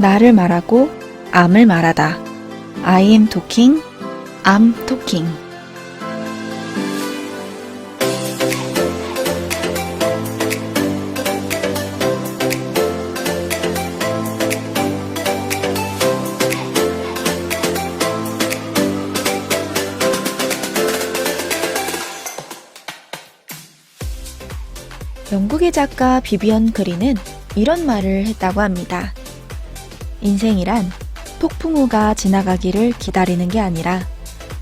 나를 말하고 암을 말하다. I am talking, I'm talking. 영국의 작가 비비언 그린은 이런 말을 했다고 합니다. 인생이란 폭풍우가 지나가기를 기다리는 게 아니라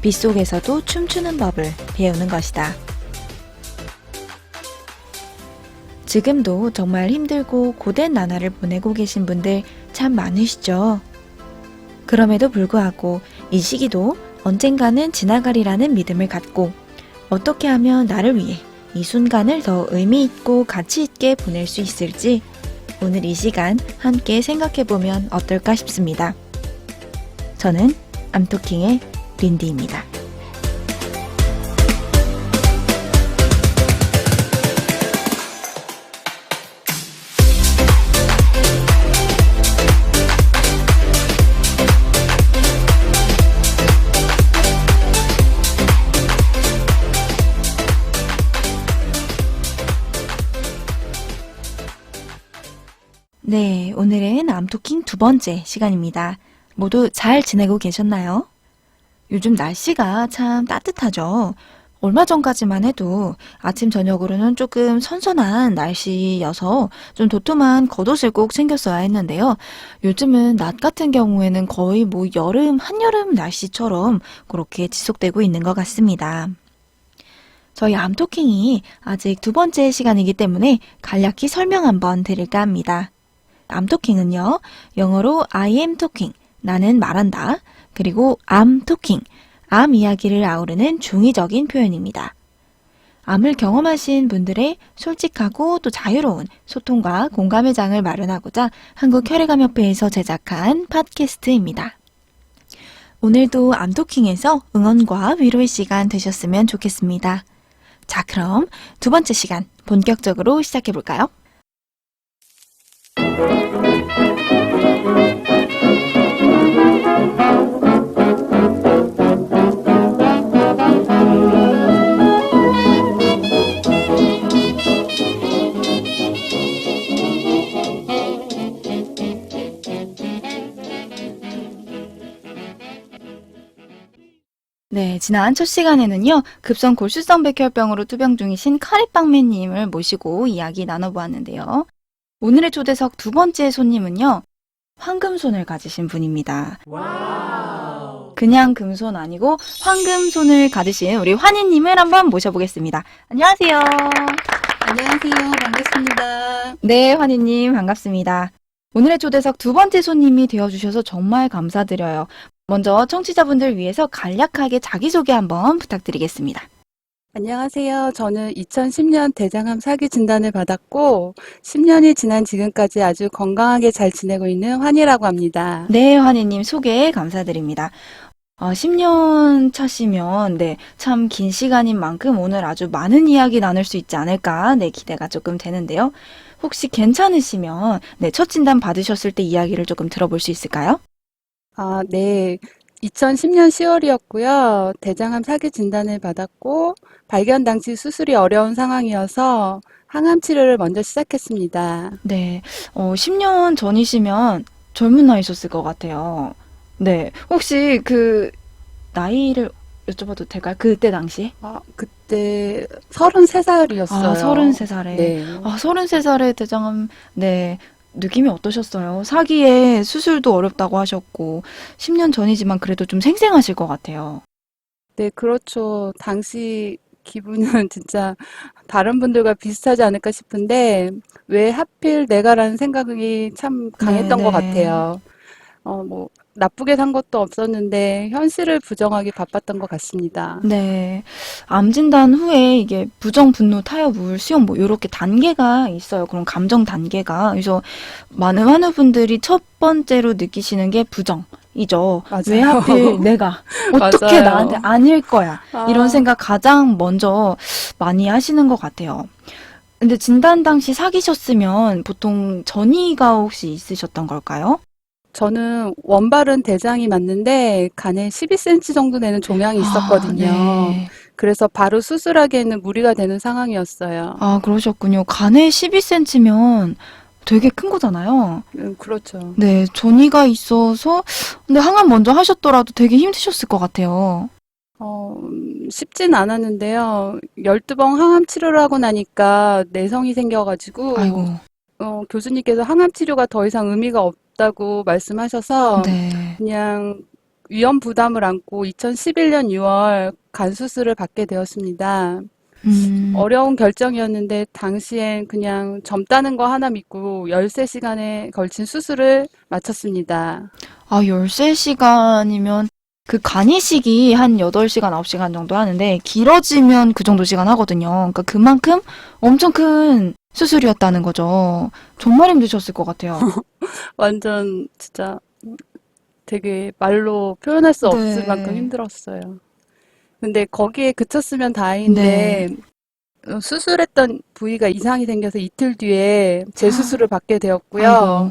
빗속에서도 춤추는 법을 배우는 것이다. 지금도 정말 힘들고 고된 나날을 보내고 계신 분들 참 많으시죠? 그럼에도 불구하고 이 시기도 언젠가는 지나가리라는 믿음을 갖고 어떻게 하면 나를 위해 이 순간을 더 의미 있고 가치 있게 보낼 수 있을지 오늘 이 시간 함께 생각해보면 어떨까 싶습니다. 저는 암토킹의 린디입니다. 네, 오늘은 암토킹 두 번째 시간입니다. 모두 잘 지내고 계셨나요? 요즘 날씨가 참 따뜻하죠? 얼마 전까지만 해도 아침 저녁으로는 조금 선선한 날씨여서 좀 도톰한 겉옷을 꼭 챙겼어야 했는데요. 요즘은 낮 같은 경우에는 거의 여름, 한여름 날씨처럼 그렇게 지속되고 있는 것 같습니다. 저희 암토킹이 아직 두 번째 시간이기 때문에 간략히 설명 한번 드릴까 합니다. 암토킹은요, 영어로 I am talking, 나는 말한다. 그리고 I'm talking, 암 이야기를 아우르는 중의적인 표현입니다. 암을 경험하신 분들의 솔직하고 또 자유로운 소통과 공감의 장을 마련하고자 한국혈액암협회에서 제작한 팟캐스트입니다. 오늘도 암토킹에서 응원과 위로의 시간 되셨으면 좋겠습니다. 자, 그럼 두 번째 시간 본격적으로 시작해볼까요? 네, 지난 첫 시간에는요, 급성 골수성 백혈병으로 투병 중이신 카레빵맨님을 모시고 이야기 나눠보았는데요. 오늘의 초대석 두 번째 손님은요, 황금손을 가지신 분입니다. 와우. 그냥 금손 아니고 황금손을 가지신 우리 환희님을 한번 모셔보겠습니다. 안녕하세요. 안녕하세요. 반갑습니다. 네, 환희님 반갑습니다. 오늘의 초대석 두 번째 손님이 되어주셔서 정말 감사드려요. 먼저 청취자분들 위해서 간략하게 자기소개 한번 부탁드리겠습니다. 안녕하세요. 저는 2010년 대장암 사기 진단을 받았고 10년이 지난 지금까지 아주 건강하게 잘 지내고 있는 환희라고 합니다. 네, 환희님 소개 감사드립니다. 10년 차시면 참 긴 시간인 만큼 오늘 아주 많은 이야기 나눌 수 있지 않을까 기대가 조금 되는데요. 혹시 괜찮으시면 첫 진단 받으셨을 때 이야기를 조금 들어볼 수 있을까요? 네. 2010년 10월이었고요. 대장암 사기 진단을 받았고 발견 당시 수술이 어려운 상황이어서 항암 치료를 먼저 시작했습니다. 네, 10년 전이시면 젊은 나이셨을 것 같아요. 네, 혹시 그 나이를 여쭤봐도 될까요? 그때 당시에? 그때 33살이었어요. 33살에. 네. 33살에 대장암, 느낌이 어떠셨어요? 사기에 수술도 어렵다고 하셨고, 10년 전이지만 그래도 좀 생생하실 것 같아요. 네, 그렇죠. 당시 기분은 진짜 다른 분들과 비슷하지 않을까 싶은데, 왜 하필 내가라는 생각이 참 강했던 것 같아요. 나쁘게 산 것도 없었는데, 현실을 부정하기 바빴던 것 같습니다. 네. 암 진단 후에 이게 부정, 분노, 타협, 우울, 수용 요렇게 단계가 있어요. 그런 감정 단계가. 그래서 많은 환우분들이 첫 번째로 느끼시는 게 부정이죠. 맞아요. 왜 하필 내가 어떻게 맞아요. 나한테 아닐 거야. 이런 생각 가장 먼저 많이 하시는 것 같아요. 근데 진단 당시 사귀셨으면 보통 전이가 혹시 있으셨던 걸까요? 저는 원발은 대장이 맞는데 간에 12cm 정도 되는 종양이 아, 있었거든요. 네. 그래서 바로 수술하기에는 무리가 되는 상황이었어요. 아, 그러셨군요. 간에 12cm면 되게 큰 거잖아요. 그렇죠. 네, 전이가 있어서, 근데 항암 먼저 하셨더라도 되게 힘드셨을 것 같아요. 쉽진 않았는데요. 12번 항암 치료를 하고 나니까 내성이 생겨가지고, 아이고, 교수님께서 항암 치료가 더 이상 의미가 없다고 말씀하셔서, 네. 그냥 위험 부담을 안고 2011년 6월 간 수술을 받게 되었습니다. 음, 어려운 결정이었는데, 당시엔 그냥 젊다는 거 하나 믿고 13시간에 걸친 수술을 마쳤습니다. 아, 13시간이면 그 간이식이 한 8시간, 9시간 정도 하는데, 길어지면 그 정도 시간 하거든요. 그러니까 그만큼 엄청 큰 수술이었다는 거죠. 정말 힘드셨을 것 같아요. 완전 진짜 되게 말로 표현할 수 없을 만큼 네. 힘들었어요. 근데 거기에 그쳤으면 네. 다행인데 수술했던 부위가 이상이 생겨서 이틀 뒤에 재수술을 받게 되었고요. 아이고.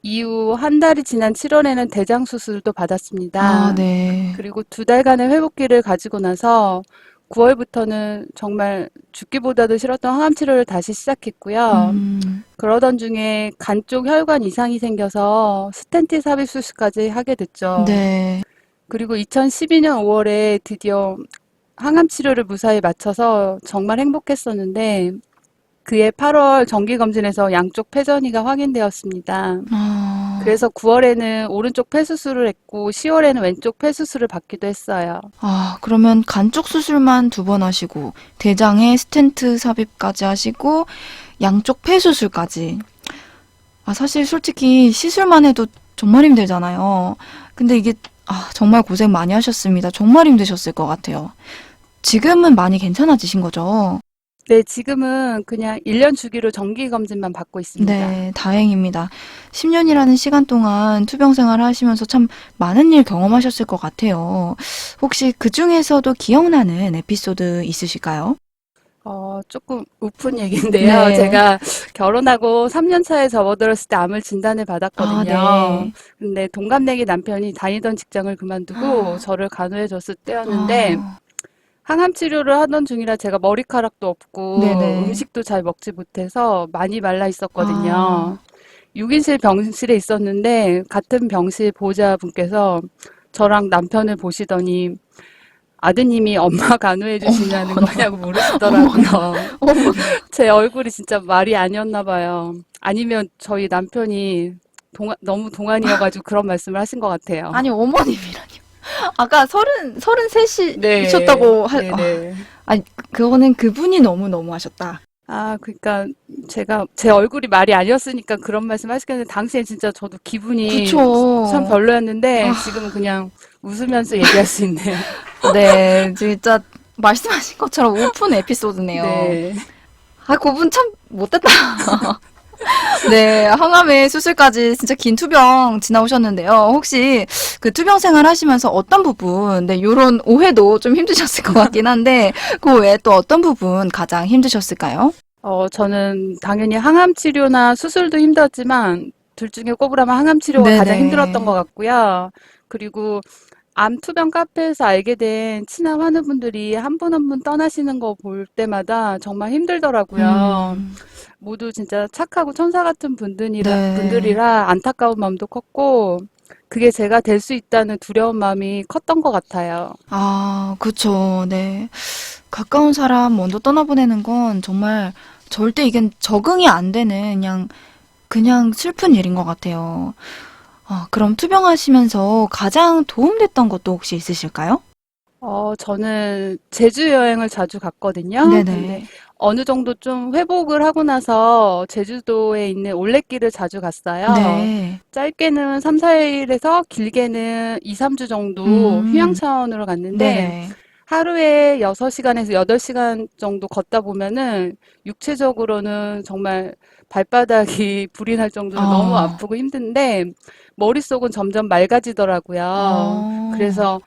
이후 한 달이 지난 7월에는 대장 수술도 아, 받았습니다. 네. 그리고 2달간의 회복기를 가지고 나서 9월부터는 정말 죽기보다도 싫었던 항암 치료를 다시 시작했고요. 음, 그러던 중에 간 쪽 혈관 이상이 생겨서 스텐트 삽입 수술까지 하게 됐죠. 네. 그리고 2012년 5월에 드디어 항암 치료를 무사히 마쳐서 정말 행복했었는데 그해 8월 정기검진에서 양쪽 폐전이가 확인되었습니다. 아, 그래서 9월에는 오른쪽 폐수술을 했고 10월에는 왼쪽 폐수술을 받기도 했어요. 아, 그러면 간 쪽 수술만 2번 하시고, 대장에 스텐트 삽입까지 하시고, 양쪽 폐 수술까지. 아, 사실 솔직히 시술만 해도 정말 힘들잖아요. 근데 이게, 아, 정말 고생 많이 하셨습니다. 정말 힘드셨을 것 같아요. 지금은 많이 괜찮아지신 거죠? 네, 지금은 그냥 1년 주기로 정기검진만 받고 있습니다. 네, 다행입니다. 10년이라는 시간 동안 투병 생활을 하시면서 참 많은 일 경험하셨을 것 같아요. 혹시 그 중에서도 기억나는 에피소드 있으실까요? 조금 우픈 얘기인데요. 네. 제가 결혼하고 3년 차에 접어들었을 때 암을 진단을 아, 받았거든요. 네. 근데 동갑내기 남편이 다니던 직장을 그만두고 저를 간호해줬을 때였는데 아, 항암 치료를 하던 중이라 제가 머리카락도 없고 네네. 음식도 잘 먹지 못해서 많이 말라 있었거든요. 아, 6인실 병실에 있었는데 같은 병실 보호자분께서 저랑 남편을 보시더니 아드님이 엄마 간호해 주시냐는 어머나, 거냐고 어머나, 물으시더라고요. 어머나. 제 얼굴이 진짜 말이 아니었나 봐요. 아니면 저희 남편이 너무 동안이어가지고 그런 말씀을 하신 것 같아요. 아니, 어머님이라뇨. 아까 네, 33이셨다고 네네. 아니, 그거는 그분이 너무너무 하셨다. 아, 그러니까 제가 제 얼굴이 말이 아니었으니까 그런 말씀 하시겠는데 당시에 진짜 저도 기분이 참 그쵸. 별로였는데 아, 지금은 그냥 웃으면서 얘기할 수 있네요. 네, 진짜 말씀하신 것처럼 오픈 에피소드네요. 네. 아, 그분 참 못됐다. 네, 항암의 수술까지 진짜 긴 투병 지나오셨는데요. 혹시 그 투병 생활 하시면서 어떤 부분, 네, 요런 오해도 좀 힘드셨을 것 같긴 한데, 그 외에 또 어떤 부분 가장 힘드셨을까요? 저는 당연히 항암 치료나 수술도 힘들었지만 둘 중에 꼽으라면 항암 치료가 가장 힘들었던 것 네네. 같고요. 그리고 암 투병 카페에서 알게 된 친한 환우분들이 한 분 한 분 떠나시는 거 볼 때마다 정말 힘들더라고요. 음, 모두 진짜 착하고 천사 같은 네. 분들이라 안타까운 마음도 컸고, 그게 제가 될 수 있다는 두려운 마음이 컸던 것 같아요. 아, 그쵸. 네. 가까운 사람 먼저 떠나보내는 건 정말 절대 이게 적응이 안 되는 그냥 슬픈 일인 것 같아요. 그럼 투병하시면서 가장 도움됐던 것도 혹시 있으실까요? 저는 제주 여행을 자주 갔거든요. 근데 네네. 어느 정도 좀 회복을 하고 나서 제주도에 있는 올레길을 자주 갔어요. 네. 짧게는 3, 4일에서 길게는 2, 3주 정도 휴양 음, 차원으로 갔는데 네네. 하루에 6시간에서 8시간 정도 걷다 보면은 육체적으로는 정말 발바닥이 불이 날 정도로 너무 어, 아프고 힘든데 머릿속은 점점 맑아지더라고요. 어, 그래서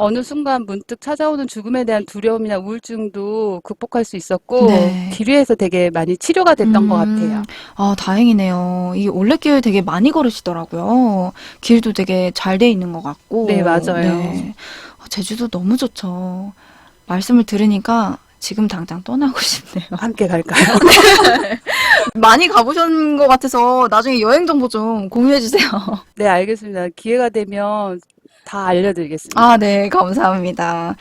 어느 순간 문득 찾아오는 죽음에 대한 두려움이나 우울증도 극복할 수 있었고, 네. 기류에서 되게 많이 치료가 됐던 것 같아요. 아, 다행이네요. 이 올레길 되게 많이 걸으시더라고요. 길도 되게 잘 돼 있는 것 네, 같고, 맞아요. 네. 제주도 너무 좋죠. 말씀을 들으니까 지금 당장 떠나고 싶네요. 함께 갈까요? 많이 가보신 것 같아서 나중에 여행 정보 좀 공유해 주세요. 네, 알겠습니다. 기회가 되면 다 알려드리겠습니다. 아, 네, 감사합니다.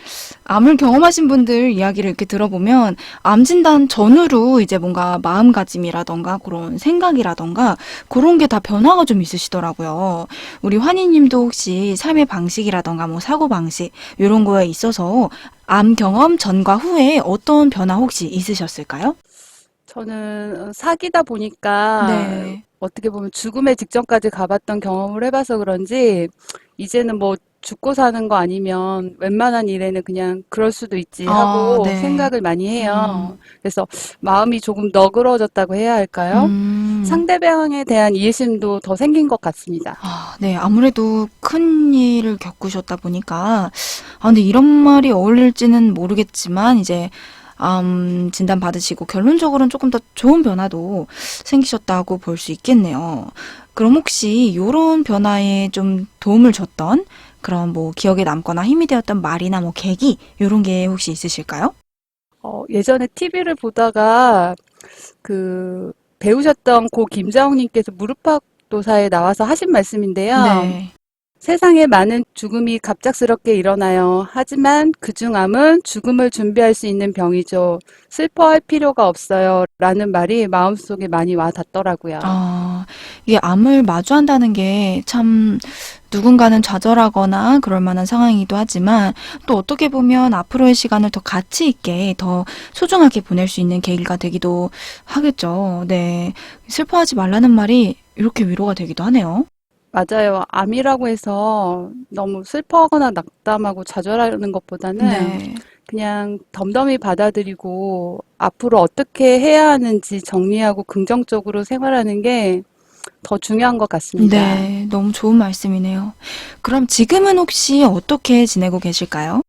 암을 경험하신 분들 이야기를 이렇게 들어보면 암 진단 전후로 이제 뭔가 마음가짐이라던가 그런 생각이라던가 그런 게 다 변화가 좀 있으시더라고요. 우리 환희님도 혹시 삶의 방식이라던가 뭐 사고 방식 이런 거에 있어서 암 경험 전과 후에 어떤 변화 혹시 있으셨을까요? 저는 사귀다 보니까 네. 어떻게 보면 죽음의 직전까지 가봤던 경험을 해봐서 그런지 이제는 뭐 죽고 사는 거 아니면 웬만한 일에는 그냥 그럴 수도 있지 아, 하고 네. 생각을 많이 음, 해요. 그래서 마음이 조금 너그러졌다고 해야 할까요? 음. 상대방에 대한 이해심도 더 생긴 것 같습니다. 아, 네. 아무래도 큰 일을 겪으셨다 보니까, 근데 이런 말이 어울릴지는 모르겠지만, 이제, 진단 받으시고, 결론적으로는 조금 더 좋은 변화도 생기셨다고 볼 수 있겠네요. 그럼 혹시 이런 변화에 좀 도움을 줬던 그런 뭐 기억에 남거나 힘이 되었던 말이나 뭐 계기, 이런 게 혹시 있으실까요? 예전에 TV를 보다가 그 배우셨던 고 김자옥님께서 무릎팍도사에 나와서 하신 말씀인데요. 네. 세상에 많은 죽음이 갑작스럽게 일어나요. 하지만 그중 암은 죽음을 준비할 수 있는 병이죠. 슬퍼할 필요가 없어요. 라는 말이 마음속에 많이 와 닿더라고요. 아, 이게 암을 마주한다는 게 참 누군가는 좌절하거나 그럴 만한 상황이기도 하지만 또 어떻게 보면 앞으로의 시간을 더 가치 있게 더 소중하게 보낼 수 있는 계기가 되기도 하겠죠. 네. 슬퍼하지 말라는 말이 이렇게 위로가 되기도 하네요. 맞아요. 암이라고 해서 너무 슬퍼하거나 낙담하고 좌절하는 것보다는 네. 그냥 덤덤히 받아들이고 앞으로 어떻게 해야 하는지 정리하고 긍정적으로 생활하는 게 더 중요한 것 같습니다. 네. 너무 좋은 말씀이네요. 그럼 지금은 혹시 어떻게 지내고 계실까요?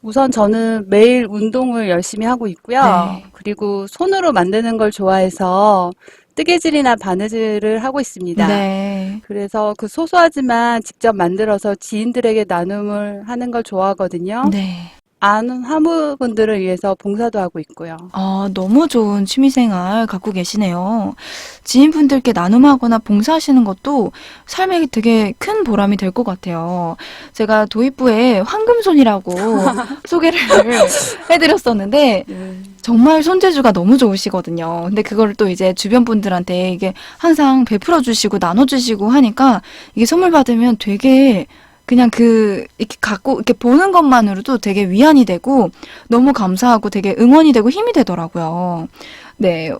우선 저는 매일 운동을 열심히 하고 있고요. 네. 그리고 손으로 만드는 걸 좋아해서 뜨개질이나 바느질을 하고 있습니다. 네. 그래서 그 소소하지만 직접 만들어서 지인들에게 나눔을 하는 걸 좋아하거든요. 네. 아는 화무분들을 위해서 봉사도 하고 있고요. 아, 너무 좋은 취미생활 갖고 계시네요. 지인분들께 나눔하거나 봉사하시는 것도 삶에 되게 큰 보람이 될 것 같아요. 제가 도입부에 황금손이라고 소개를 해드렸었는데, 네. 정말 손재주가 너무 좋으시거든요. 근데 그걸 또 이제 주변 분들한테 이게 항상 베풀어 주시고 나눠 주시고 하니까 이게 선물 받으면 되게 그냥 이렇게 갖고, 이렇게 보는 것만으로도 되게 위안이 되고 너무 감사하고 되게 응원이 되고 힘이 되더라고요. 네.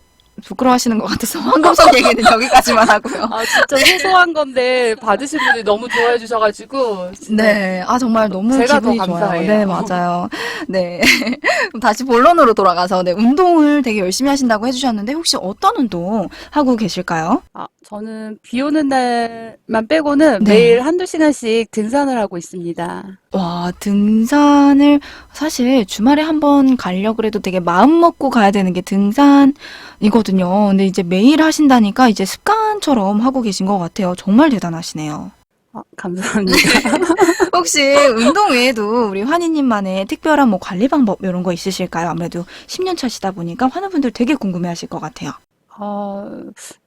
부끄러워하시는 것 같아서 황금손 얘기는 여기까지만 하고요. 아, 진짜 소소한 건데 받으신 분들이 너무 좋아해 주셔가지고 진짜 네. 아, 정말 너무 제가 더 기분이 좋아요. 감사해요. 네, 맞아요. 네. 그럼 다시 본론으로 돌아가서, 네, 운동을 되게 열심히 하신다고 해주셨는데, 혹시 어떤 운동 하고 계실까요? 저는 비 오는 날만 빼고는 네. 매일 한두 시간씩 등산을 하고 있습니다. 와, 등산을 사실 주말에 한번 가려고 해도 되게 마음 먹고 가야 되는 게 등산이거든요. 근데 이제 매일 하신다니까 이제 습관처럼 하고 계신 것 같아요. 정말 대단하시네요. 감사합니다. 혹시 운동 외에도 우리 환희님만의 특별한 뭐 관리 방법 이런 거 있으실까요? 아무래도 10년 차시다 보니까 환우분들 되게 궁금해 하실 것 같아요.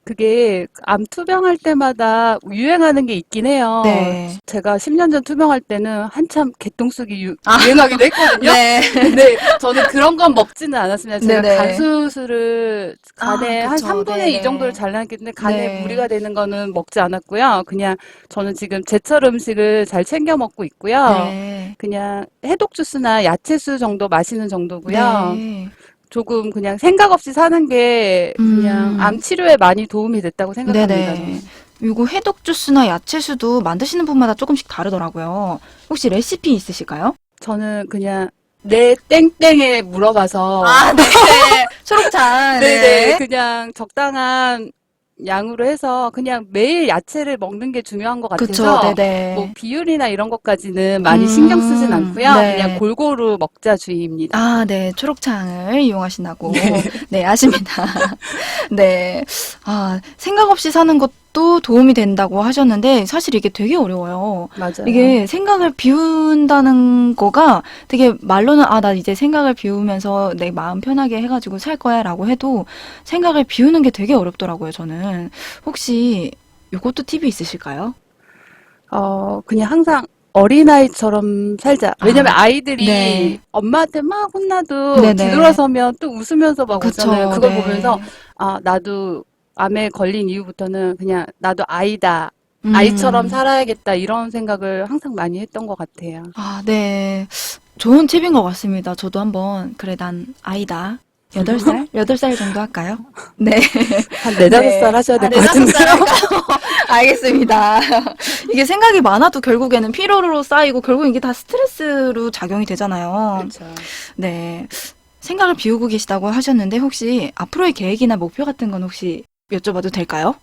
그게 암 투병할 때마다 유행하는 게 있긴 해요. 네. 제가 10년 전 투병할 때는 한참 개똥쑥이 유행하기도 했거든요. 네. 근데 저는 그런 건 먹지는 않았습니다. 제가 네네. 간 수술을 간에 한 그쵸. 3분의 2 네네. 정도를 잘라냈기 때문에 간에 네. 무리가 되는 거는 먹지 않았고요. 그냥 저는 지금 제철 음식을 잘 챙겨 먹고 있고요. 네. 그냥 해독 주스나 야채수 정도 마시는 정도고요. 네. 조금 그냥 생각 없이 사는 게 그냥 암 음. 치료에 많이 도움이 됐다고 생각합니다, 네네. 저는. 요거 해독 주스나 야채수도 만드시는 분마다 조금씩 다르더라고요. 혹시 레시피 있으실까요? 저는 그냥 내 땡땡에 물어봐서 네. 초록찬. 네네 그냥 적당한 양으로 해서 그냥 매일 야채를 먹는 게 중요한 것 그쵸, 같아서 뭐 네네. 비율이나 이런 것까지는 많이 신경 쓰진 않고요. 그냥 네. 골고루 먹자 주의입니다. 아, 네. 초록창을 이용하신다고. 네, 네, 아십니다. 네. 아, 생각 없이 사는 것도 도움이 된다고 하셨는데, 사실 이게 되게 어려워요. 맞아요. 이게 생각을 비운다는 거가 되게 말로는, 아, 나 이제 생각을 비우면서 내 마음 편하게 해가지고 살 거야 라고 해도 생각을 비우는 게 되게 어렵더라고요, 저는. 혹시 요것도 팁이 있으실까요? 그냥 항상 어린아이처럼 살자. 왜냐면 아, 아이들이 네. 엄마한테 막 혼나도 네네. 뒤돌아서면 또 웃으면서 막 오잖아요. 그쵸, 그걸 보면서, 네. 아, 나도 암에 걸린 이후부터는 그냥 나도 아이다. 아이처럼 음. 살아야겠다. 이런 생각을 항상 많이 했던 것 같아요. 아, 네. 좋은 팁인 것 같습니다. 저도 한번, 그래, 난 아이다. 8살? 8살 정도 할까요? 네. 한 네다섯 살 네. 하셔야 아, 될 것 4-5살 같은데요. 할까요? 알겠습니다. 이게 생각이 많아도 결국에는 피로로 쌓이고 결국 이게 다 스트레스로 작용이 되잖아요. 그렇죠. 네. 생각을 비우고 계시다고 하셨는데 혹시 앞으로의 계획이나 목표 같은 건 혹시 여쭤봐도 될까요?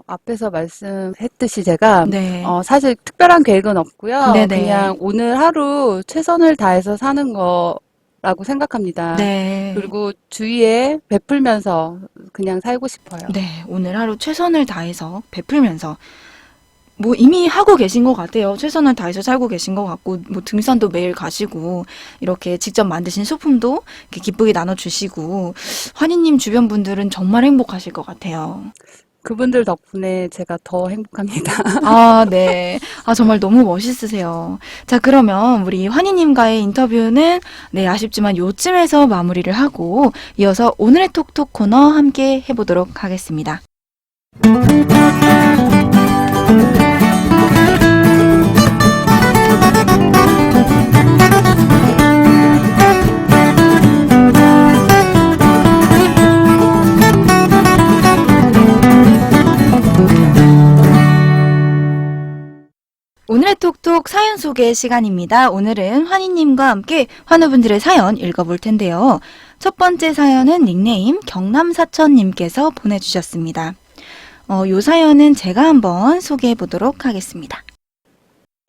앞에서 말씀했듯이 제가, 네. 사실 특별한 계획은 없고요. 네네. 그냥 오늘 하루 최선을 다해서 사는 거라고 생각합니다. 네. 그리고 주위에 베풀면서 그냥 살고 싶어요. 네. 오늘 하루 최선을 다해서 베풀면서 뭐 이미 하고 계신 것 같아요. 최선을 다해서 살고 계신 것 같고, 뭐 등산도 매일 가시고, 이렇게 직접 만드신 소품도 이렇게 기쁘게 나눠주시고, 환희님 주변 분들은 정말 행복하실 것 같아요. 그분들 덕분에 제가 더 행복합니다. 아, 네. 아, 정말 너무 멋있으세요. 자, 그러면 우리 환희님과의 인터뷰는, 네, 아쉽지만 요쯤에서 마무리를 하고, 이어서 오늘의 톡톡 코너 함께 해보도록 하겠습니다. 오늘의 톡톡 사연 소개 시간입니다. 오늘은 환희님과 함께 환우분들의 사연 읽어볼 텐데요. 첫 번째 사연은 닉네임 경남사천님께서 보내주셨습니다. 요 사연은 제가 한번 소개해 보도록 하겠습니다.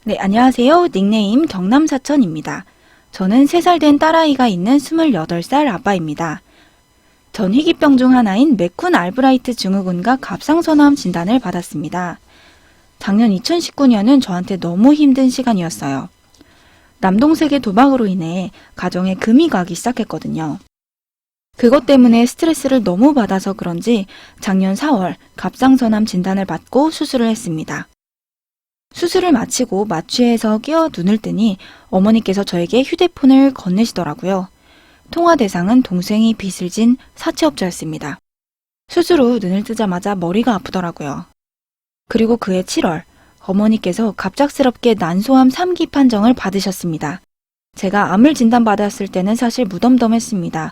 네, 안녕하세요. 닉네임 경남사천입니다. 저는 3살 된 딸아이가 있는 28살 아빠입니다. 전 희귀병 중 하나인 메쿤 알브라이트 증후군과 갑상선암 진단을 받았습니다. 작년 2019년은 저한테 너무 힘든 시간이었어요. 남동생의 도박으로 인해 가정에 금이 가기 시작했거든요. 그것 때문에 스트레스를 너무 받아서 그런지 작년 4월 갑상선암 진단을 받고 수술을 했습니다. 수술을 마치고 마취해서 끼어 눈을 뜨니 어머니께서 저에게 휴대폰을 건네시더라고요. 통화 대상은 동생이 빚을 진 사채업자였습니다. 수술 후 눈을 뜨자마자 머리가 아프더라고요. 그리고 그해 7월 어머니께서 갑작스럽게 난소암 3기 판정을 받으셨습니다. 제가 암을 진단받았을 때는 사실 무덤덤했습니다.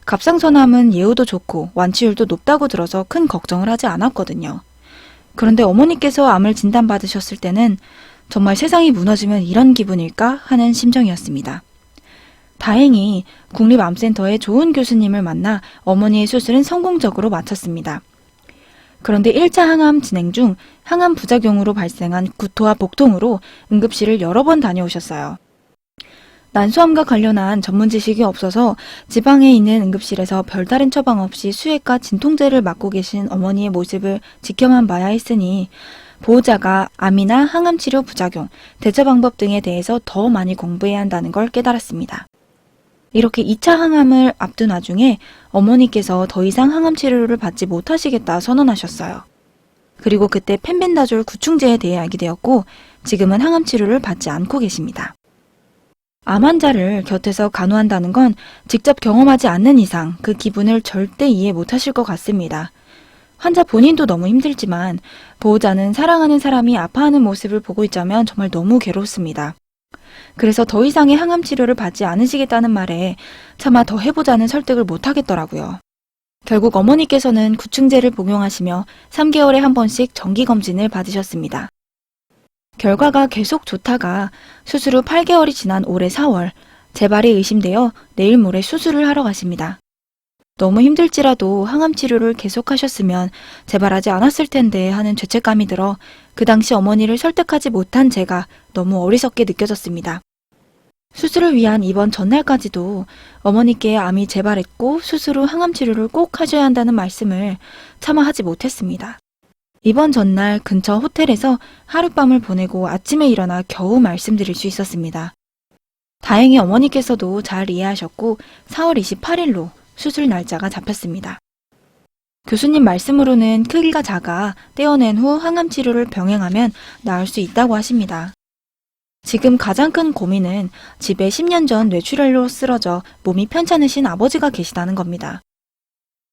갑상선암은 예후도 좋고 완치율도 높다고 들어서 큰 걱정을 하지 않았거든요. 그런데 어머니께서 암을 진단받으셨을 때는 정말 세상이 무너지면 이런 기분일까 하는 심정이었습니다. 다행히 국립암센터의 좋은 교수님을 만나 어머니의 수술은 성공적으로 마쳤습니다. 그런데 1차 항암 진행 중 항암 부작용으로 발생한 구토와 복통으로 응급실을 여러 번 다녀오셨어요. 난소암과 관련한 전문 지식이 없어서 지방에 있는 응급실에서 별다른 처방 없이 수액과 진통제를 맞고 계신 어머니의 모습을 지켜만 봐야 했으니 보호자가 암이나 항암 치료 부작용, 대처 방법 등에 대해서 더 많이 공부해야 한다는 걸 깨달았습니다. 이렇게 2차 항암을 앞둔 와중에 어머니께서 더 이상 항암 치료를 받지 못하시겠다 선언하셨어요. 그리고 그때 펜벤다졸 구충제에 대해 알게 되었고 지금은 항암 치료를 받지 않고 계십니다. 암 환자를 곁에서 간호한다는 건 직접 경험하지 않는 이상 그 기분을 절대 이해 못하실 것 같습니다. 환자 본인도 너무 힘들지만 보호자는 사랑하는 사람이 아파하는 모습을 보고 있자면 정말 너무 괴롭습니다. 그래서 더 이상의 항암 치료를 받지 않으시겠다는 말에 차마 더 해보자는 설득을 못하겠더라고요. 결국 어머니께서는 구충제를 복용하시며 3개월에 한 번씩 정기검진을 받으셨습니다. 결과가 계속 좋다가 수술 후 8개월이 지난 올해 4월 재발이 의심되어 내일 모레 수술을 하러 가십니다. 너무 힘들지라도 항암 치료를 계속하셨으면 재발하지 않았을 텐데 하는 죄책감이 들어 그 당시 어머니를 설득하지 못한 제가 너무 어리석게 느껴졌습니다. 수술을 위한 입원 전날까지도 어머니께 암이 재발했고 수술 후 항암 치료를 꼭 하셔야 한다는 말씀을 차마 하지 못했습니다. 입원 전날 근처 호텔에서 하룻밤을 보내고 아침에 일어나 겨우 말씀드릴 수 있었습니다. 다행히 어머니께서도 잘 이해하셨고 4월 28일로 수술 날짜가 잡혔습니다. 교수님 말씀으로는 크기가 작아 떼어낸 후 항암 치료를 병행하면 나을 수 있다고 하십니다. 지금 가장 큰 고민은 집에 10년 전 뇌출혈로 쓰러져 몸이 편찮으신 아버지가 계시다는 겁니다.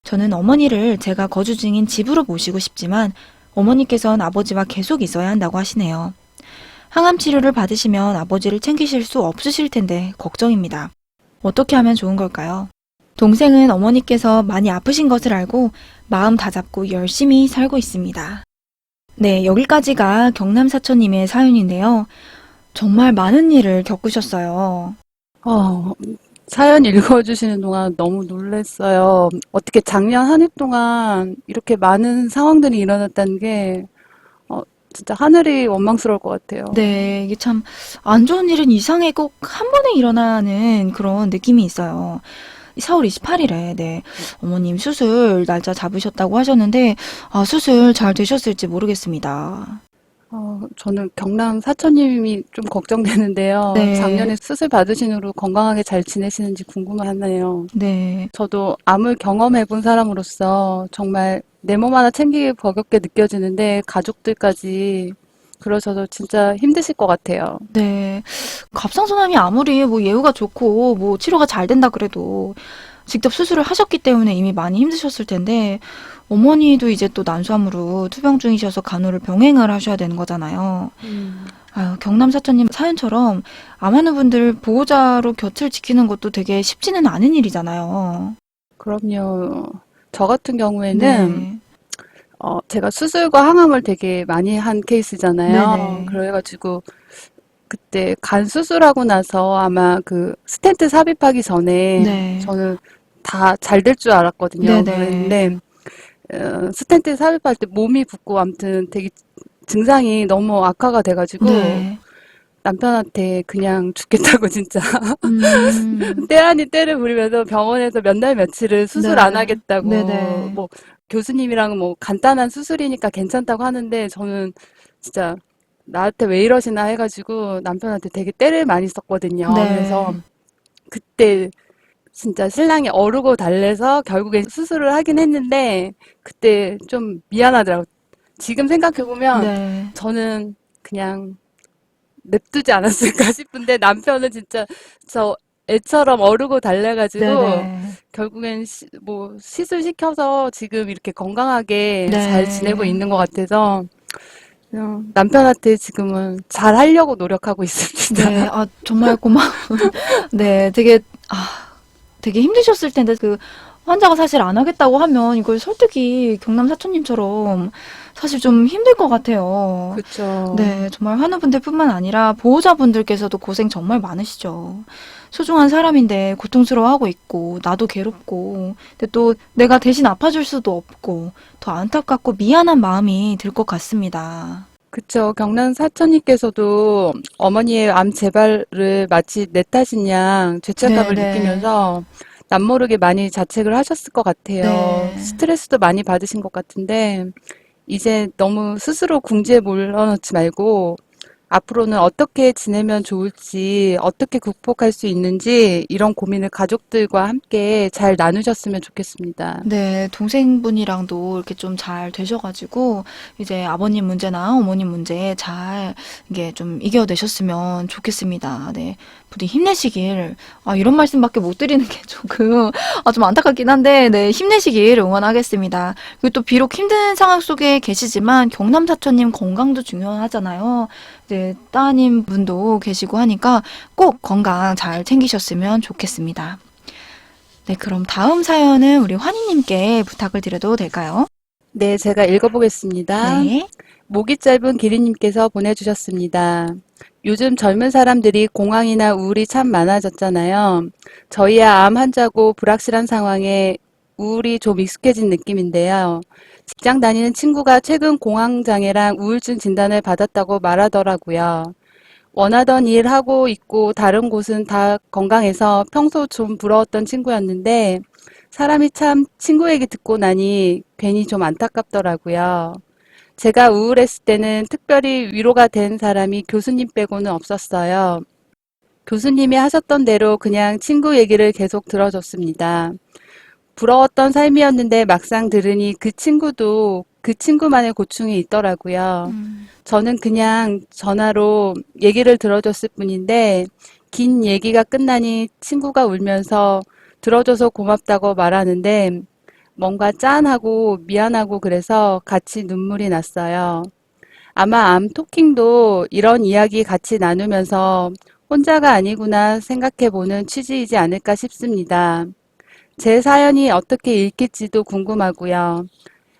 저는 어머니를 제가 거주 중인 집으로 모시고 싶지만 어머니께서는 아버지와 계속 있어야 한다고 하시네요. 항암 치료를 받으시면 아버지를 챙기실 수 없으실 텐데 걱정입니다. 어떻게 하면 좋은 걸까요? 동생은 어머니께서 많이 아프신 것을 알고 마음 다잡고 열심히 살고 있습니다. 네, 여기까지가 경남 사천님의 사연인데요. 정말 많은 일을 겪으셨어요. 사연 읽어주시는 동안 너무 놀랐어요. 어떻게 작년 한 해 동안 이렇게 많은 상황들이 일어났다는 게, 진짜 하늘이 원망스러울 것 같아요. 네, 이게 참 안 좋은 일은 이상하게 꼭 한 번에 일어나는 그런 느낌이 있어요. 4월 28일에 네, 어머님 수술 날짜 잡으셨다고 하셨는데 수술 잘 되셨을지 모르겠습니다. 저는 경남 사천님이 좀 걱정되는데요. 네. 작년에 수술 받으신 후로 건강하게 잘 지내시는지 궁금하네요. 네, 저도 암을 경험해본 사람으로서 정말 내 몸 하나 챙기기 버겁게 느껴지는데 가족들까지 그러셔서 진짜 힘드실 것 같아요. 네. 갑상선암이 아무리 뭐 예후가 좋고 뭐 치료가 잘 된다 그래도 직접 수술을 하셨기 때문에 이미 많이 힘드셨을 텐데 어머니도 이제 또 난소암으로 투병 중이셔서 간호를 병행을 하셔야 되는 거잖아요. 아유, 경남 사천님 사연처럼 암 많은 분들 보호자로 곁을 지키는 것도 되게 쉽지는 않은 일이잖아요. 그럼요. 저 같은 경우에는 네. 제가 수술과 항암을 되게 많이 한 케이스잖아요. 네네. 그래가지고 그때 간 수술하고 나서 아마 그 스텐트 삽입하기 전에 네. 저는 다 잘 될 줄 알았거든요. 네네. 그랬는데 스텐트 삽입할 때 몸이 붓고 아무튼 되게 증상이 너무 악화가 돼가지고 네. 남편한테 그냥 죽겠다고 진짜 음. 때 아닌 때를 부리면서 병원에서 몇 날 며칠을 수술 안 네. 하겠다고 네네. 뭐 교수님이랑 뭐 간단한 수술이니까 괜찮다고 하는데 저는 진짜 나한테 왜 이러시나 해가지고 남편한테 되게 때를 많이 썼거든요. 그래서 네. 그때 진짜 신랑이 어르고 달래서 결국에 수술을 하긴 했는데 그때 좀 미안하더라고요. 지금 생각해보면 네. 저는 그냥 냅두지 않았을까 싶은데 남편은 진짜 저 애처럼 어르고 달래가지고 네네. 결국엔 뭐 시술시켜서 지금 이렇게 건강하게 잘 지내고 네. 있는 것 같아서 그냥 남편한테 지금은 잘 하려고 노력하고 있습니다. 네. 정말 고마운. 네. 되게 힘드셨을 텐데 환자가 사실 안 하겠다고 하면 이걸 설득이 경남 사촌님처럼 사실 좀 힘들 것 같아요. 그쵸. 네, 정말 환우분들뿐만 아니라 보호자분들께서도 고생 정말 많으시죠. 소중한 사람인데 고통스러워하고 있고 나도 괴롭고 근데 또 내가 대신 아파줄 수도 없고 더 안타깝고 미안한 마음이 들 것 같습니다. 그쵸. 경남 사천님께서도 어머니의 암 재발을 마치 내 탓인 양 죄책감을 네네. 느끼면서 남모르게 많이 자책을 하셨을 것 같아요. 네. 스트레스도 많이 받으신 것 같은데 이제 너무 스스로 궁지에 몰아넣지 말고 앞으로는 어떻게 지내면 좋을지, 어떻게 극복할 수 있는지 이런 고민을 가족들과 함께 잘 나누셨으면 좋겠습니다. 네, 동생분이랑도 이렇게 좀 잘 되셔가지고, 이제 아버님 문제나 어머님 문제 잘, 이게 좀 이겨내셨으면 좋겠습니다. 네. 부디 힘내시길, 이런 말씀밖에 못 드리는 게 조금, 좀 안타깝긴 한데, 네, 힘내시길 응원하겠습니다. 그리고 또 비록 힘든 상황 속에 계시지만, 경남 사천님 건강도 중요하잖아요. 이제 따님 분도 계시고 하니까 꼭 건강 잘 챙기셨으면 좋겠습니다. 네, 그럼 다음 사연은 우리 환희님께 부탁을 드려도 될까요? 네, 제가 읽어보겠습니다. 네. 목이 짧은 기린님께서 보내주셨습니다. 요즘 젊은 사람들이 공황이나 우울이 참 많아졌잖아요. 저희야 암 환자고 불확실한 상황에 우울이 좀 익숙해진 느낌인데요. 직장 다니는 친구가 최근 공황장애랑 우울증 진단을 받았다고 말하더라고요. 원하던 일 하고 있고 다른 곳은 다 건강해서 평소 좀 부러웠던 친구였는데 사람이 참 친구 얘기 듣고 나니 괜히 좀 안타깝더라고요. 제가 우울했을 때는 특별히 위로가 된 사람이 교수님 빼고는 없었어요. 교수님이 하셨던 대로 그냥 친구 얘기를 계속 들어줬습니다. 부러웠던 삶이었는데 막상 들으니 그 친구도 그 친구만의 고충이 있더라고요. 저는 그냥 전화로 얘기를 들어줬을 뿐인데 긴 얘기가 끝나니 친구가 울면서 들어줘서 고맙다고 말하는데 뭔가 짠하고 미안하고 그래서 같이 눈물이 났어요. 아마 암토킹도 이런 이야기 같이 나누면서 혼자가 아니구나 생각해보는 취지이지 않을까 싶습니다. 제 사연이 어떻게 읽힐지도 궁금하고요.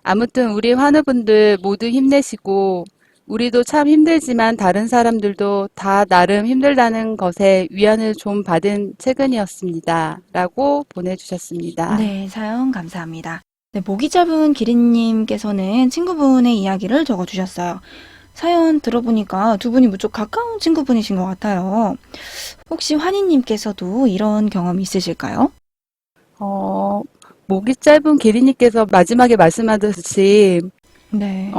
아무튼 우리 환우분들 모두 힘내시고 우리도 참 힘들지만 다른 사람들도 다 나름 힘들다는 것에 위안을 좀 받은 최근이었습니다. 라고 보내주셨습니다. 네, 사연 감사합니다. 네, 목이 짧은 기린님께서는 친구분의 이야기를 적어주셨어요. 사연 들어보니까 두 분이 무척 가까운 친구분이신 것 같아요. 혹시 환희님께서도 이런 경험 있으실까요? 목이 짧은 기린님께서 마지막에 말씀하듯이 네.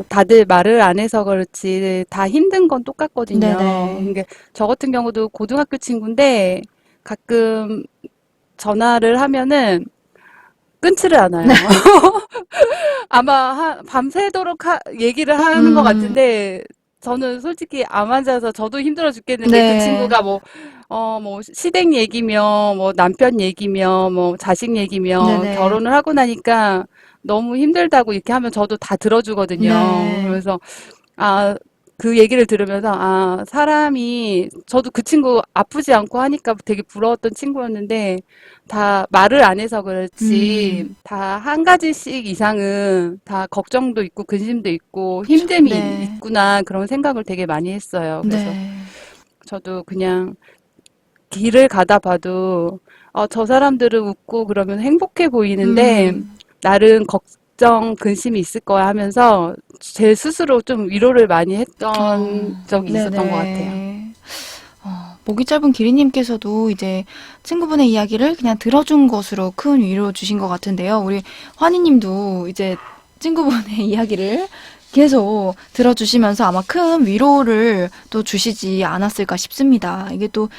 다들 말을 안 해서 그렇지 다 힘든 건 똑같거든요. 네네. 그러니까 저 같은 경우도 고등학교 친구인데 가끔 전화를 하면은 끊지를 않아요. 아마 밤새도록 얘기를 하는 것 같은데 저는 솔직히 암 환자여서 저도 힘들어 죽겠는데 그 네. 친구가 뭐 시댁 얘기며 뭐 남편 얘기며 뭐 자식 얘기며 네네. 결혼을 하고 나니까 너무 힘들다고 이렇게 하면 저도 다 들어주거든요. 네. 그래서 그 얘기를 들으면서 사람이 저도 그 친구 아프지 않고 하니까 되게 부러웠던 친구였는데 다 말을 안 해서 그렇지 다 한 가지씩 이상은 다 걱정도 있고 근심도 있고 힘듦이 네. 있구나 그런 생각을 되게 많이 했어요. 그래서 네. 저도 그냥 길을 가다 봐도 저 사람들은 웃고 그러면 행복해 보이는데 나름 걱정, 근심이 있을 거야 하면서 제 스스로 좀 위로를 많이 했던 적이 있었던 것 같아요. 네네. 목이 짧은 기린님께서도 이제 친구분의 이야기를 그냥 들어준 것으로 큰 위로 주신 것 같은데요. 우리 환희님도 이제 친구분의 이야기를 계속 들어주시면서 아마 큰 위로를 또 주시지 않았을까 싶습니다. 이게 또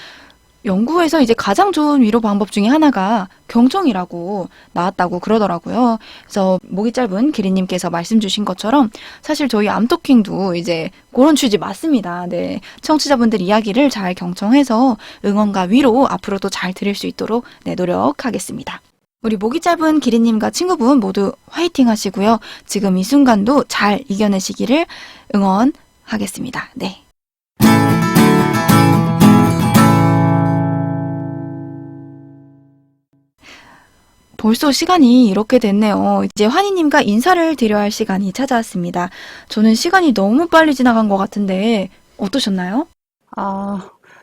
연구에서 이제 가장 좋은 위로 방법 중에 하나가 경청이라고 나왔다고 그러더라고요. 그래서 목이 짧은 기린님께서 말씀 주신 것처럼 사실 저희 암토킹도 이제 그런 취지 맞습니다. 네. 청취자분들 이야기를 잘 경청해서 응원과 위로 앞으로도 잘 드릴 수 있도록 네, 노력하겠습니다. 우리 목이 짧은 기린님과 친구분 모두 화이팅 하시고요. 지금 이 순간도 잘 이겨내시기를 응원하겠습니다. 네. 벌써 시간이 이렇게 됐네요. 이제 환희님과 인사를 드려야 할 시간이 찾아왔습니다. 저는 시간이 너무 빨리 지나간 것 같은데 어떠셨나요?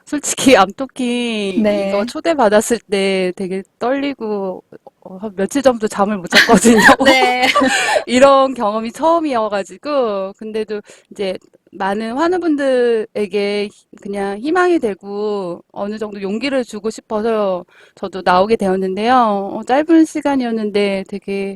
솔직히 암토킹 네. 이거 초대받았을 때 되게 떨리고 한 며칠 전부터 잠을 못 잤거든요. 네. 이런 경험이 처음이어가지고 근데도 이제 많은 환우분들에게 그냥 희망이 되고 어느 정도 용기를 주고 싶어서 저도 나오게 되었는데요. 짧은 시간이었는데 되게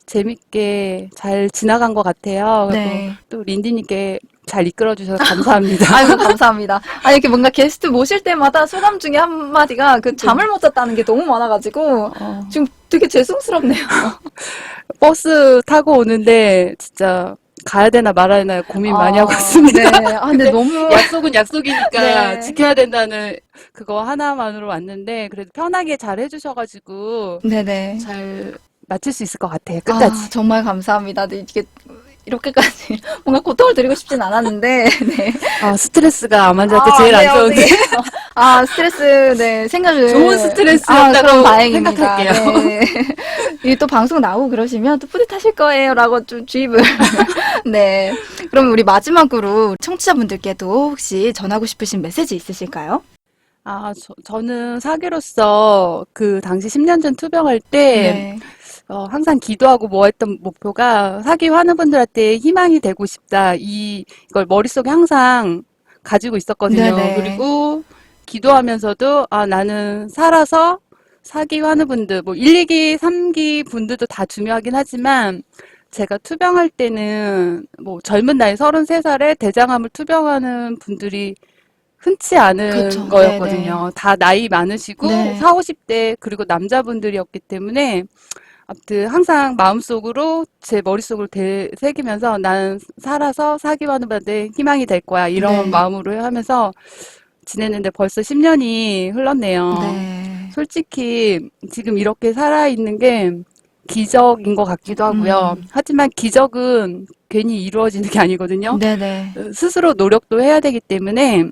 재밌게 잘 지나간 것 같아요. 그리고 네. 또 린디님께 잘 이끌어 주셔서 감사합니다. 아이고, 감사합니다. 아니, 이렇게 뭔가 게스트 모실 때마다 소감 중에 한마디가 그 잠을 못 잤다는 게 너무 많아가지고 지금 되게 죄송스럽네요. 버스 타고 오는데 진짜 가야 되나 말아야 되나 고민 많이 하고 있습니다. 네. 근데 너무 약속은 약속이니까 네. 지켜야 된다는 그거 하나만으로 왔는데 그래도 편하게 잘 해주셔가지고 네네. 잘 마칠 수 있을 것 같아요. 끝까지. 정말 감사합니다. 네, 이게 이렇게까지 뭔가 고통을 드리고 싶진 않았는데, 네. 스트레스가 암 환자한테 제일 안 좋은데. 스트레스, 네, 생각을. 좋은 스트레스였다고 그럼 다행입니다. 생각할게요. 네. 이게 또 방송 나오고 그러시면 또 뿌듯하실 거예요. 라고 좀 주입을. 네. 그럼 우리 마지막으로 청취자분들께도 혹시 전하고 싶으신 메시지 있으실까요? 저는 사기로서 그 당시 10년 전 투병할 때 네. 항상 기도하고 뭐 했던 목표가 사기 환우분들한테 희망이 되고 싶다. 이걸 머릿속에 항상 가지고 있었거든요. 네네. 그리고 기도하면서도 나는 살아서 사기 환우분들, 뭐 1, 2기, 3기 분들도 다 중요하긴 하지만 제가 투병할 때는 뭐 젊은 나이 33살에 대장암을 투병하는 분들이 흔치 않은 그쵸. 네네. 거였거든요. 다 나이 많으시고 네. 4, 50대 그리고 남자분들이었기 때문에 아무튼 항상 마음속으로 제 머릿속으로 새기면서 나는 살아서 사기하는 분한테 희망이 될 거야. 이런 네. 마음으로 하면서 지냈는데 벌써 10년이 흘렀네요. 네. 솔직히 지금 이렇게 살아있는 게 기적인 것 같기도 하고요. 음. 하지만 기적은 괜히 이루어지는 게 아니거든요. 네네. 스스로 노력도 해야 되기 때문에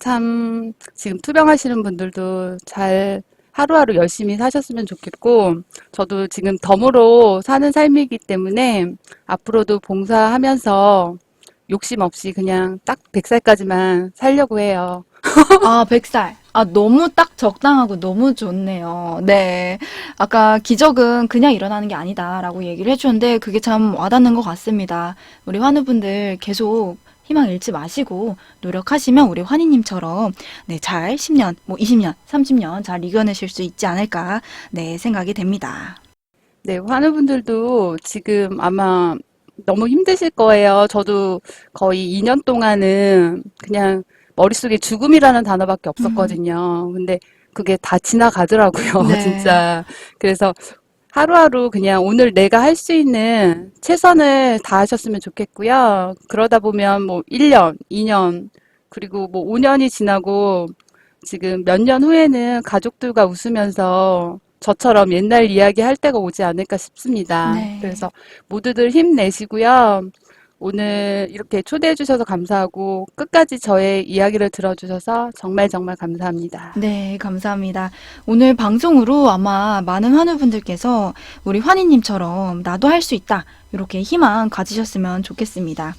참 지금 투병하시는 분들도 잘 하루하루 열심히 사셨으면 좋겠고 저도 지금 덤으로 사는 삶이기 때문에 앞으로도 봉사하면서 욕심 없이 그냥 딱 100살까지만 살려고 해요. 100살. 너무 딱 적당하고 너무 좋네요. 네. 아까 기적은 그냥 일어나는 게 아니다라고 얘기를 해주는데 그게 참 와닿는 것 같습니다. 우리 환우분들 계속 희망 잃지 마시고 노력하시면 우리 환희님처럼 네, 잘 10년, 뭐 20년, 30년 잘 이겨내실 수 있지 않을까 네, 생각이 됩니다. 네, 환우분들도 지금 아마 너무 힘드실 거예요. 저도 거의 2년 동안은 그냥 머릿속에 죽음이라는 단어밖에 음, 없었거든요. 근데 그게 다 지나가더라고요, 네. 진짜. 그래서 하루하루 그냥 오늘 내가 할 수 있는 최선을 다하셨으면 좋겠고요. 그러다 보면 뭐 1년, 2년, 그리고 뭐 5년이 지나고 지금 몇 년 후에는 가족들과 웃으면서 저처럼 옛날 이야기 할 때가 오지 않을까 싶습니다. 네. 그래서 모두들 힘내시고요. 오늘 이렇게 초대해 주셔서 감사하고 끝까지 저의 이야기를 들어주셔서 정말 정말 감사합니다. 네, 감사합니다. 오늘 방송으로 아마 많은 환우분들께서 우리 환희님처럼 나도 할 수 있다. 이렇게 희망 가지셨으면 좋겠습니다.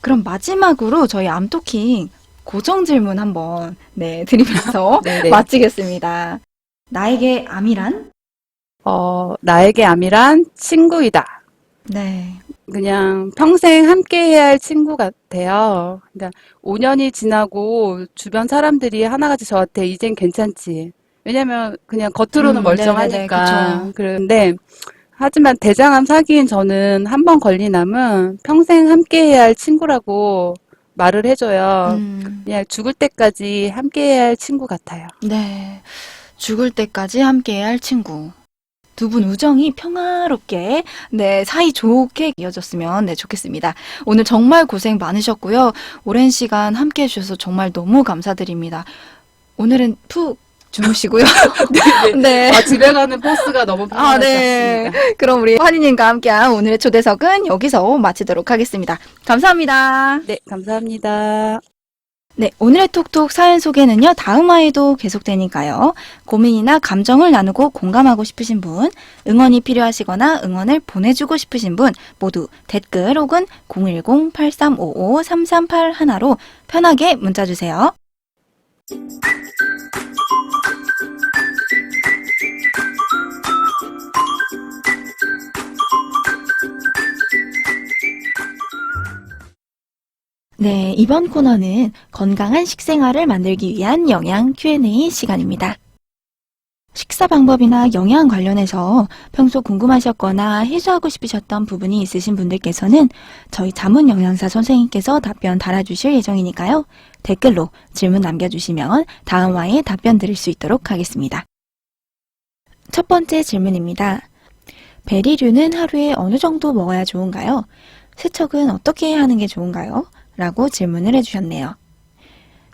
그럼 마지막으로 저희 암토킹 고정 질문 한번 네, 드리면서 네네. 마치겠습니다. 나에게 암이란? 나에게 암이란 친구이다. 네. 그냥 평생 함께 해야 할 친구 같아요. 그러니까 5년이 지나고 주변 사람들이 하나같이 저한테 이젠 괜찮지. 왜냐면 그냥 겉으로는 네네네, 멀쩡하니까. 그쵸. 그런데 하지만 대장암 사기인 저는 한 번 걸린 암은 평생 함께 해야 할 친구라고 말을 해줘요. 음, 그냥 죽을 때까지 함께 해야 할 친구 같아요. 네. 죽을 때까지 함께해야 할 친구. 두 분 우정이 평화롭게, 네, 사이 좋게 이어졌으면, 네, 좋겠습니다. 오늘 정말 고생 많으셨고요. 오랜 시간 함께 해주셔서 정말 너무 감사드립니다. 오늘은 푹 주무시고요. 네. 집에 가는 버스가 너무 네. 편안하셨습니다. 그럼 우리 환희님과 함께한 오늘의 초대석은 여기서 마치도록 하겠습니다. 감사합니다. 네, 감사합니다. 네, 오늘의 톡톡 사연 소개는요, 다음 화에도 계속되니까요. 고민이나 감정을 나누고 공감하고 싶으신 분, 응원이 필요하시거나 응원을 보내주고 싶으신 분, 모두 댓글 혹은 010-8355-3381로 편하게 문자 주세요. 네, 이번 코너는 건강한 식생활을 만들기 위한 영양 Q&A 시간입니다. 식사 방법이나 영양 관련해서 평소 궁금하셨거나 해소하고 싶으셨던 부분이 있으신 분들께서는 저희 자문 영양사 선생님께서 답변 달아주실 예정이니까요. 댓글로 질문 남겨주시면 다음 화에 답변 드릴 수 있도록 하겠습니다. 첫 번째 질문입니다. 베리류는 하루에 어느 정도 먹어야 좋은가요? 세척은 어떻게 하는 게 좋은가요? 라고 질문을 해주셨네요.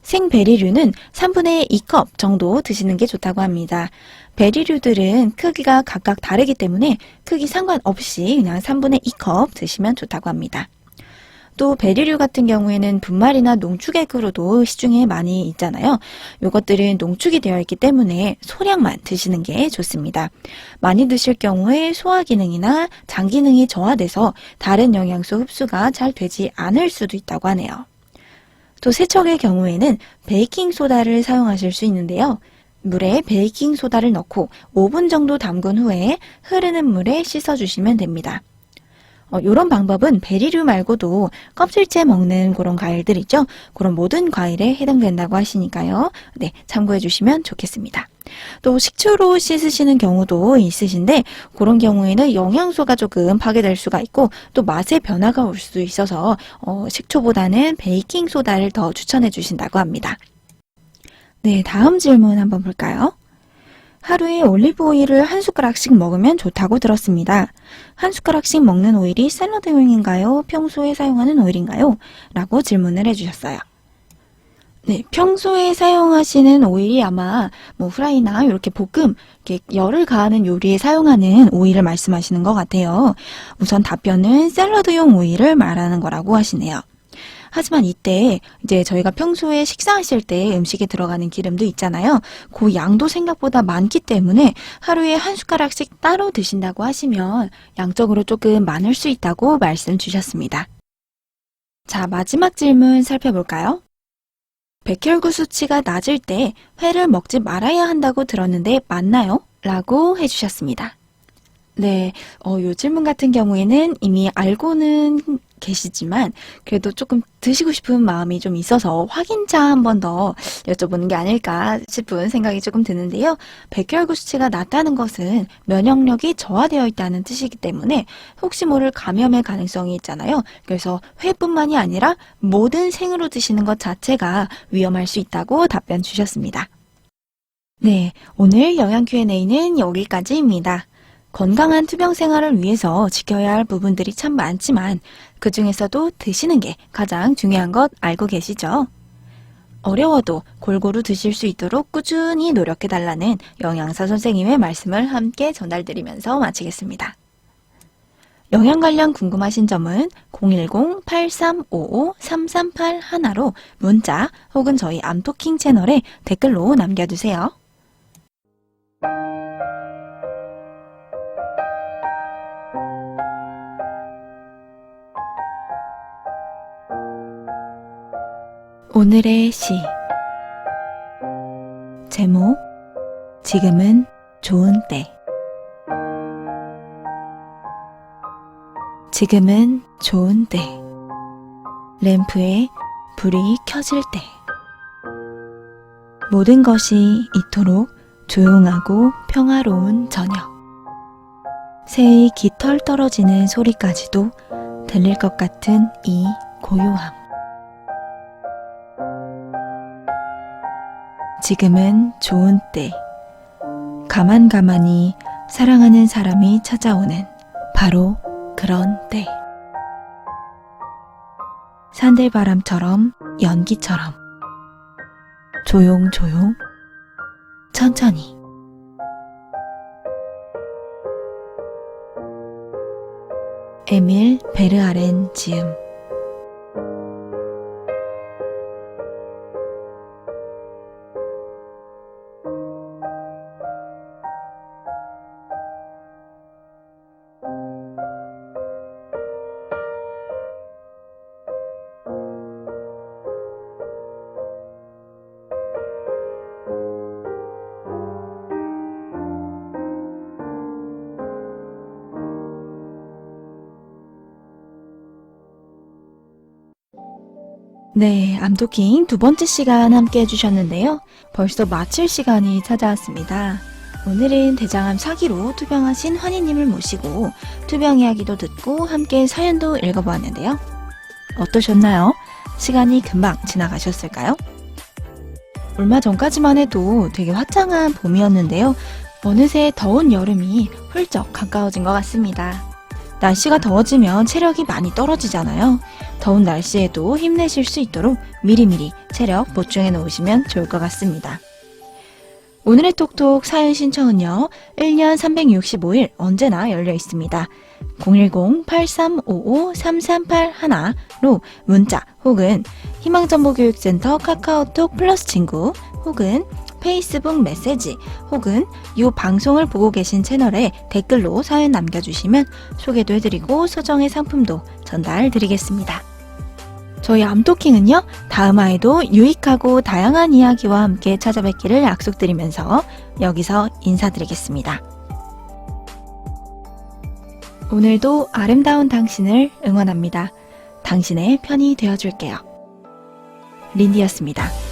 생베리류는 3분의 2컵 정도 드시는 게 좋다고 합니다. 베리류들은 크기가 각각 다르기 때문에 크기 상관없이 그냥 3분의 2컵 드시면 좋다고 합니다. 또 베리류 같은 경우에는 분말이나 농축액으로도 시중에 많이 있잖아요. 요것들은 농축이 되어 있기 때문에 소량만 드시는 게 좋습니다. 많이 드실 경우에 소화 기능이나 장 기능이 저하돼서 다른 영양소 흡수가 잘 되지 않을 수도 있다고 하네요. 또 세척의 경우에는 베이킹소다를 사용하실 수 있는데요. 물에 베이킹소다를 넣고 5분 정도 담근 후에 흐르는 물에 씻어주시면 됩니다. 이런 방법은 베리류 말고도 껍질째 먹는 그런 과일들 있죠? 그런 모든 과일에 해당된다고 하시니까요. 네, 참고해 주시면 좋겠습니다. 또 식초로 씻으시는 경우도 있으신데 그런 경우에는 영양소가 조금 파괴될 수가 있고 또 맛의 변화가 올 수도 있어서 식초보다는 베이킹소다를 더 추천해 주신다고 합니다. 네, 다음 질문 한번 볼까요? 하루에 올리브 오일을 한 숟가락씩 먹으면 좋다고 들었습니다. 한 숟가락씩 먹는 오일이 샐러드용인가요? 평소에 사용하는 오일인가요? 라고 질문을 해주셨어요. 네, 평소에 사용하시는 오일이 아마 후라이나 이렇게 볶음, 이렇게 열을 가하는 요리에 사용하는 오일을 말씀하시는 것 같아요. 우선 답변은 샐러드용 오일을 말하는 거라고 하시네요. 하지만 이때 이제 저희가 평소에 식사하실 때 음식에 들어가는 기름도 있잖아요. 그 양도 생각보다 많기 때문에 하루에 한 숟가락씩 따로 드신다고 하시면 양적으로 조금 많을 수 있다고 말씀 주셨습니다. 자, 마지막 질문 살펴볼까요? 백혈구 수치가 낮을 때 회를 먹지 말아야 한다고 들었는데 맞나요? 라고 해주셨습니다. 네, 요 질문 같은 경우에는 이미 알고는 계시지만 그래도 조금 드시고 싶은 마음이 좀 있어서 확인차 한 번 더 여쭤보는 게 아닐까 싶은 생각이 조금 드는데요. 백혈구 수치가 낮다는 것은 면역력이 저하되어 있다는 뜻이기 때문에 혹시 모를 감염의 가능성이 있잖아요. 그래서 회뿐만이 아니라 모든 생으로 드시는 것 자체가 위험할 수 있다고 답변 주셨습니다. 네, 오늘 영양 Q&A는 여기까지입니다. 건강한 투병 생활을 위해서 지켜야 할 부분들이 참 많지만 그 중에서도 드시는 게 가장 중요한 것 알고 계시죠? 어려워도 골고루 드실 수 있도록 꾸준히 노력해달라는 영양사 선생님의 말씀을 함께 전달드리면서 마치겠습니다. 영양 관련 궁금하신 점은 010-8355-3381로 문자 혹은 저희 암토킹 채널에 댓글로 남겨주세요. 오늘의 시 제목 지금은 좋은 때 지금은 좋은 때 램프에 불이 켜질 때 모든 것이 이토록 조용하고 평화로운 저녁 새의 깃털 떨어지는 소리까지도 들릴 것 같은 이 고요함 지금은 좋은 때, 가만가만히 사랑하는 사람이 찾아오는 바로 그런 때. 산들바람처럼 연기처럼 조용조용 천천히 에밀 베르아렌 지음 네, 암토킹 두 번째 시간 함께 해주셨는데요. 벌써 마칠 시간이 찾아왔습니다. 오늘은 대장암 4기로 투병하신 환희님을 모시고 투병 이야기도 듣고 함께 사연도 읽어보았는데요. 어떠셨나요? 시간이 금방 지나가셨을까요? 얼마 전까지만 해도 되게 화창한 봄이었는데요. 어느새 더운 여름이 훌쩍 가까워진 것 같습니다. 날씨가 더워지면 체력이 많이 떨어지잖아요. 더운 날씨에도 힘내실 수 있도록 미리미리 체력 보충해 놓으시면 좋을 것 같습니다. 오늘의 톡톡 사연 신청은요. 1년 365일 언제나 열려 있습니다. 010-8355-3381로 문자 혹은 희망정보교육센터 카카오톡 플러스 친구 혹은 페이스북 메시지 혹은 이 방송을 보고 계신 채널에 댓글로 사연 남겨주시면 소개도 해드리고 소정의 상품도 전달드리겠습니다. 저희 암토킹은요, 다음 화에도 유익하고 다양한 이야기와 함께 찾아뵙기를 약속드리면서 여기서 인사드리겠습니다. 오늘도 아름다운 당신을 응원합니다. 당신의 편이 되어줄게요. 린디였습니다.